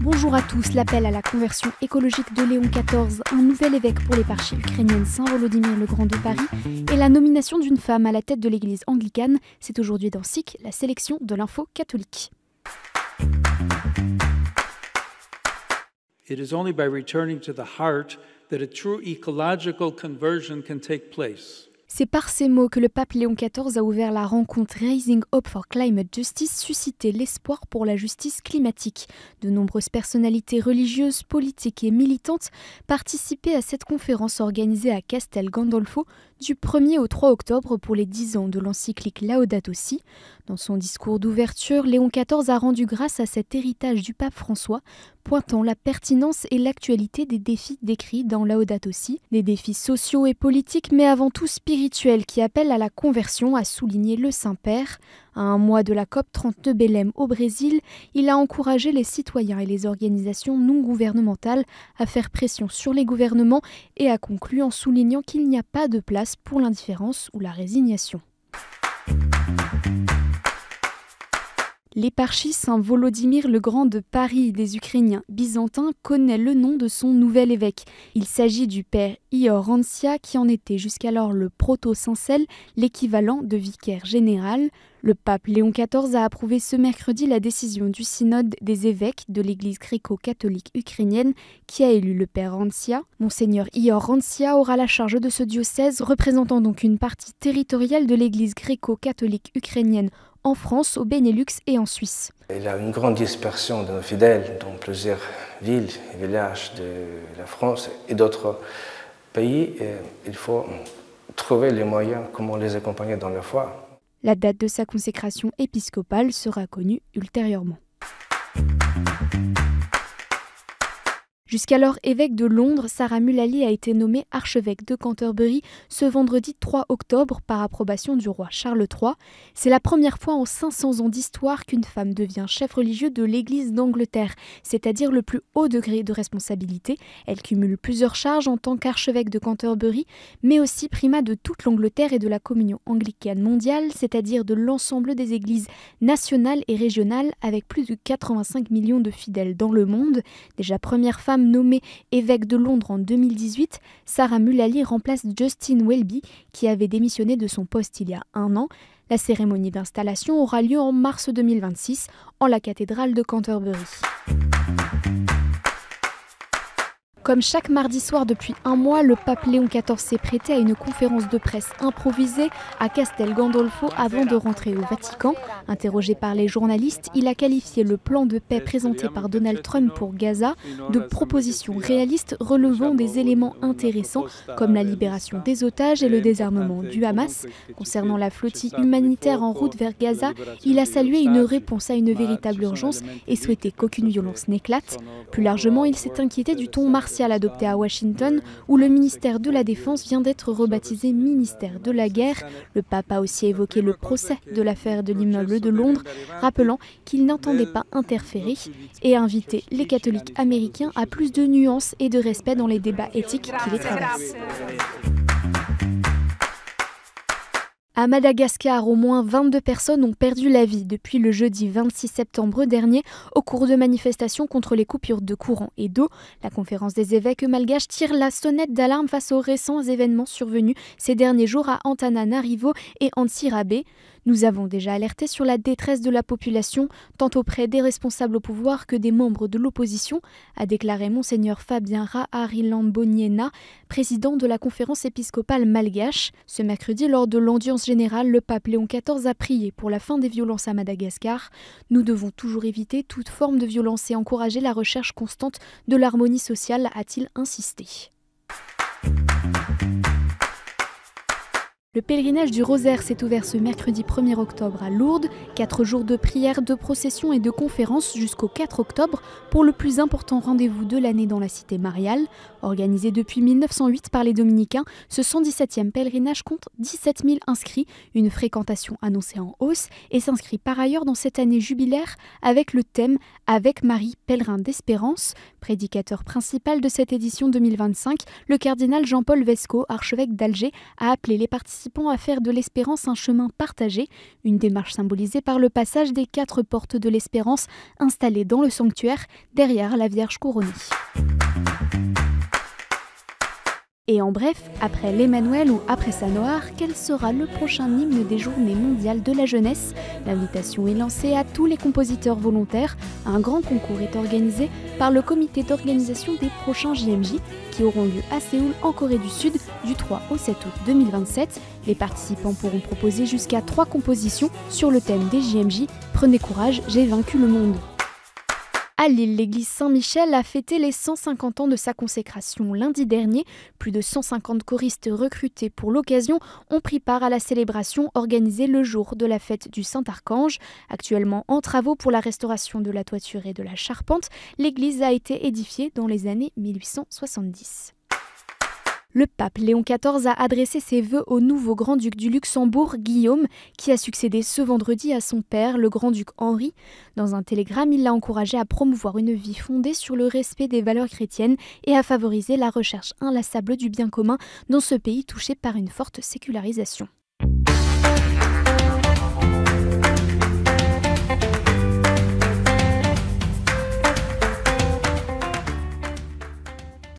Bonjour à tous, l'appel à la conversion écologique de Léon XIV, un nouvel évêque pour l'éparchie ukrainienne Saint-Volodymyr le Grand de Paris et la nomination d'une femme à la tête de l'église anglicane, c'est aujourd'hui dans SIC, la sélection de l'info catholique. It is only by returning to the heart that a true ecological conversion can take place. C'est par ces mots que le pape Léon XIV a ouvert la rencontre Raising Hope for Climate Justice, susciter l'espoir pour la justice climatique. De nombreuses personnalités religieuses, politiques et militantes participaient à cette conférence organisée à Castel Gandolfo du 1er au 3 octobre pour les 10 ans de l'encyclique Laudato Si. Dans son discours d'ouverture, Léon XIV a rendu grâce à cet héritage du pape François, pointant la pertinence et l'actualité des défis décrits dans Laudato Si, des défis sociaux et politiques, mais avant tout spirituels qui appellent à la conversion, a souligné le Saint-Père. À un mois de la COP30 de Belém au Brésil, il a encouragé les citoyens et les organisations non gouvernementales à faire pression sur les gouvernements et a conclu en soulignant qu'il n'y a pas de place pour l'indifférence ou la résignation. L'éparchie Saint-Volodymyr le Grand de Paris des Ukrainiens byzantins connaît le nom de son nouvel évêque. Il s'agit du père Ihor Rancia qui en était jusqu'alors le proto-syncelle, l'équivalent de vicaire général. Le pape Léon XIV a approuvé ce mercredi la décision du synode des évêques de l'église gréco-catholique ukrainienne qui a élu le père Rancia. Monseigneur Ihor Rancia aura la charge de ce diocèse, représentant donc une partie territoriale de l'église gréco-catholique ukrainienne en France, au Benelux et en Suisse. Il y a une grande dispersion de nos fidèles dans plusieurs villes et villages de la France et d'autres pays. Et il faut trouver les moyens comment les accompagner dans leur foi. La date de sa consécration épiscopale sera connue ultérieurement. Jusqu'alors évêque de Londres, Sarah Mullally a été nommée archevêque de Canterbury ce vendredi 3 octobre par approbation du roi Charles III. C'est la première fois en 500 ans d'histoire qu'une femme devient chef religieux de l'Église d'Angleterre, c'est-à-dire le plus haut degré de responsabilité. Elle cumule plusieurs charges en tant qu'archevêque de Canterbury, mais aussi primat de toute l'Angleterre et de la communion anglicane mondiale, c'est-à-dire de l'ensemble des églises nationales et régionales avec plus de 85 millions de fidèles dans le monde. Déjà première femme nommée évêque de Londres en 2018, Sarah Mullally remplace Justin Welby qui avait démissionné de son poste il y a un an. La cérémonie d'installation aura lieu en mars 2026 en la cathédrale de Canterbury. Comme chaque mardi soir depuis un mois, le pape Léon XIV s'est prêté à une conférence de presse improvisée à Castel Gandolfo avant de rentrer au Vatican. Interrogé par les journalistes, il a qualifié le plan de paix présenté par Donald Trump pour Gaza de proposition réaliste relevant des éléments intéressants comme la libération des otages et le désarmement du Hamas. Concernant la flottille humanitaire en route vers Gaza, il a salué une réponse à une véritable urgence et souhaité qu'aucune violence n'éclate. Plus largement, il s'est inquiété du ton martial adopté à Washington, où le ministère de la Défense vient d'être rebaptisé ministère de la guerre. Le pape a aussi évoqué le procès de l'affaire de l'immeuble de Londres, rappelant qu'il n'entendait pas interférer et a invité les catholiques américains à plus de nuances et de respect dans les débats éthiques qui les traversent. À Madagascar, au moins 22 personnes ont perdu la vie depuis le jeudi 26 septembre dernier au cours de manifestations contre les coupures de courant et d'eau. La conférence des évêques malgaches tire la sonnette d'alarme face aux récents événements survenus ces derniers jours à Antananarivo et Antsirabe. Nous avons déjà alerté sur la détresse de la population, tant auprès des responsables au pouvoir que des membres de l'opposition, a déclaré Monseigneur Fabien Raharilamboniena, président de la conférence épiscopale malgache. Ce mercredi, lors de l'audience générale, le pape Léon XIV a prié pour la fin des violences à Madagascar. Nous devons toujours éviter toute forme de violence et encourager la recherche constante de l'harmonie sociale, a-t-il insisté. Le pèlerinage du Rosaire s'est ouvert ce mercredi 1er octobre à Lourdes. 4 jours de prières, de processions et de conférences jusqu'au 4 octobre pour le plus important rendez-vous de l'année dans la cité mariale. Organisé depuis 1908 par les dominicains, ce 117e pèlerinage compte 17 000 inscrits, une fréquentation annoncée en hausse et s'inscrit par ailleurs dans cette année jubilaire avec le thème « Avec Marie, pèlerin d'espérance ». Prédicateur principal de cette édition 2025, le cardinal Jean-Paul Vesco, archevêque d'Alger, a appelé les participants participants à faire de l'espérance un chemin partagé, une démarche symbolisée par le passage des 4 portes de l'espérance installées dans le sanctuaire derrière la Vierge couronnée. Et en bref, après l'Emmanuel ou après sa Noire, quel sera le prochain hymne des Journées mondiales de la jeunesse? L'invitation est lancée à tous les compositeurs volontaires. Un grand concours est organisé par le comité d'organisation des prochains JMJ qui auront lieu à Séoul en Corée du Sud du 3 au 7 août 2027. Les participants pourront proposer jusqu'à 3 compositions sur le thème des JMJ. Prenez courage, j'ai vaincu le monde. À Lille, l'église Saint-Michel a fêté les 150 ans de sa consécration lundi dernier. Plus de 150 choristes recrutés pour l'occasion ont pris part à la célébration organisée le jour de la fête du Saint-Archange. Actuellement en travaux pour la restauration de la toiture et de la charpente, l'église a été édifiée dans les années 1870. Le pape Léon XIV a adressé ses vœux au nouveau grand-duc du Luxembourg, Guillaume, qui a succédé ce vendredi à son père, le grand-duc Henri. Dans un télégramme, il l'a encouragé à promouvoir une vie fondée sur le respect des valeurs chrétiennes et à favoriser la recherche inlassable du bien commun dans ce pays touché par une forte sécularisation.